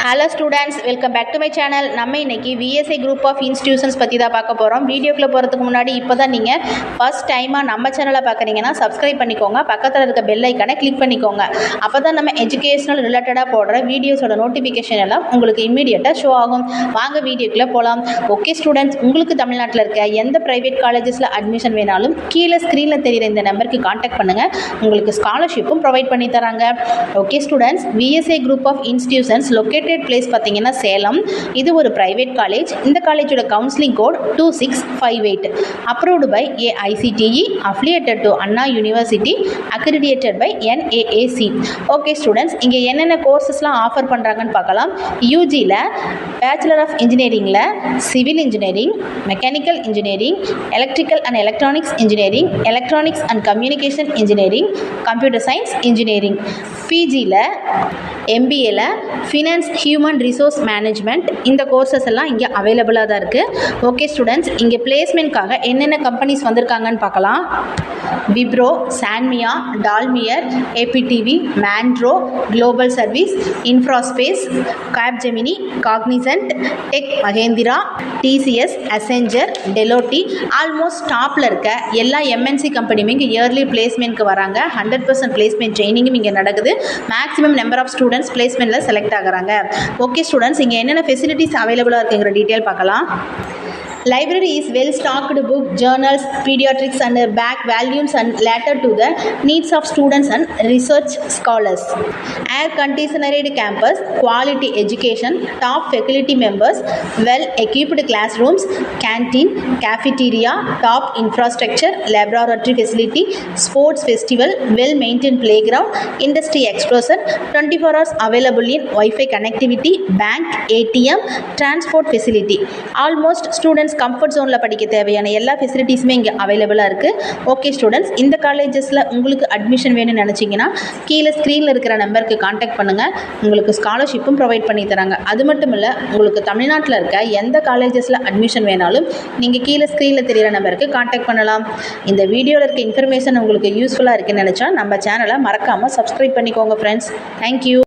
Hello students, welcome back to my channel. நம்ம இன்னைக்கு VSA group of institutions பத்தி தான் பார்க்க போறோம். வீடியோக்குள்ள போறதுக்கு முன்னாடி இப்போதான் நீங்க first டைமா நம்ம சேனலை பார்க்கறீங்கன்னா subscribe பண்ணிக்கோங்க. பக்கத்துல இருக்க bell ஐகானை click பண்ணிக்கோங்க. அப்பதான் நம்ம educational related போடுற வீடியோஸோட நோட்டிஃபிகேஷன் எல்லாம் உங்களுக்கு இமிடியேட்டா ஷோ ஆகும். வாங்க வீடியோக்குள்ள போலாம். ஓகே ஸ்டூடண்ட்ஸ், உங்களுக்கு தமிழ்நாட்டில் இருக்க எந்த பிரைவேட் காலேஜஸ்ல அட்மிஷன் வேணாலும் கீழே ஸ்கிரீன்ல தெரியுற இந்த நம்பருக்கு கான்டாக்ட் பண்ணுங்க. உங்களுக்கு ஸ்காலர்ஷிப்பும் ப்ரொவைட் பண்ணி தராங்க. Okay students, VSA group of institutions located place பார்த்தீங்கன்னா சேலம். இது ஒரு பிரைவேட் காலேஜ். இந்த காலேஜோட counselling code 2658, approved by AICTE, affiliated to Anna University, accredited by NAAC. Okay students, இங்கே என்னென்ன கோர்சஸ்லாம் ஆஃபர் பண்ணுறாங்கன்னு பார்க்கலாம். யூஜியில் பேச்சுலர் ஆஃப் இன்ஜினியரிங்கில் civil engineering, mechanical engineering, electrical and electronics engineering, electronics and communication engineering, computer science engineering. பிஜியில் MBAல finance human resource management, இந்த கோர்சஸ் எல்லாம் இங்கே அவைலபிளாக தான் இருக்குது. ஓகே ஸ்டூடெண்ட்ஸ், இங்கே பிளேஸ்மெண்ட்காக என்னென்ன கம்பெனிஸ் வந்திருக்காங்கன்னு பார்க்கலாம். விப்ரோ, சான்மியா, டால்மியர், APTV, மேண்ட்ரோ, குளோபல் சர்வீஸ், இன்ஃப்ராஸ்பேஸ், Capgemini, Cognizant, Tech Mahindra, TCS, Accenture, Deloitte, almost டாப்பில் இருக்க எல்லா MNC கம்பெனியுமே இங்கே இயர்லி பிளேஸ்மெண்ட்க்கு வராங்க. 100% பிளேஸ்மெண்ட் ட்ரைனிங்கும் இங்கே நடக்குது. மேக்ஸிமம் நம்பர் ஆஃப் ஸ்டூடெண்ட்ஸ் பிளேஸ்மெண்ட்டில் செலக்ட் ஆகுறாங்க. ஓகே ஸ்டூடெண்ட்ஸ், இங்கே என்னென்ன ஃபெசிலிட்டிஸ் அவைலபிளாக இருக்குங்கிற டீட்டெயில் பார்க்கலாம். Library is well stocked book, journals, pediatrics and back volumes and later to the needs of students and research scholars. Air conditioned campus, quality education, top faculty members, well equipped classrooms, canteen, cafeteria, top infrastructure, laboratory facility, sports festival, well maintained playground, industry exposure, 24 hours available in Wi-Fi connectivity, bank, ATM, transport facility. Almost students comfort ஜோனில் படிக்க தேவையான எல்லா ஃபெசிலிட்டிஸுமே இங்கே அவைலபிளாக இருக்குது. Okay students, இந்த காலேஜஸில் உங்களுக்கு அட்மிஷன் வேணும்னு நினச்சிங்கன்னா கீழே ஸ்க்ரீனில் இருக்கிற நம்பருக்கு கான்டாக்ட் பண்ணுங்கள். உங்களுக்கு ஸ்காலர்ஷிப்பும் ப்ரொவைட் பண்ணி தராங்க. அது மட்டும் இல்லை, உங்களுக்கு தமிழ்நாட்டில் இருக்க எந்த காலேஜஸில் அட்மிஷன் வேணாலும் நீங்கள் கீழே ஸ்க்ரீனில் தெரிகிற நம்பருக்கு கான்டாக்ட் பண்ணலாம். இந்த வீடியோவில் இருக்க இன்ஃபர்மேஷன் உங்களுக்கு யூஸ்ஃபுல்லாக இருக்குன்னு நினச்சா நம்ம சேனலை மறக்காமல் சப்ஸ்கிரைப் பண்ணிக்கோங்க ஃப்ரெண்ட்ஸ். தேங்க்யூ.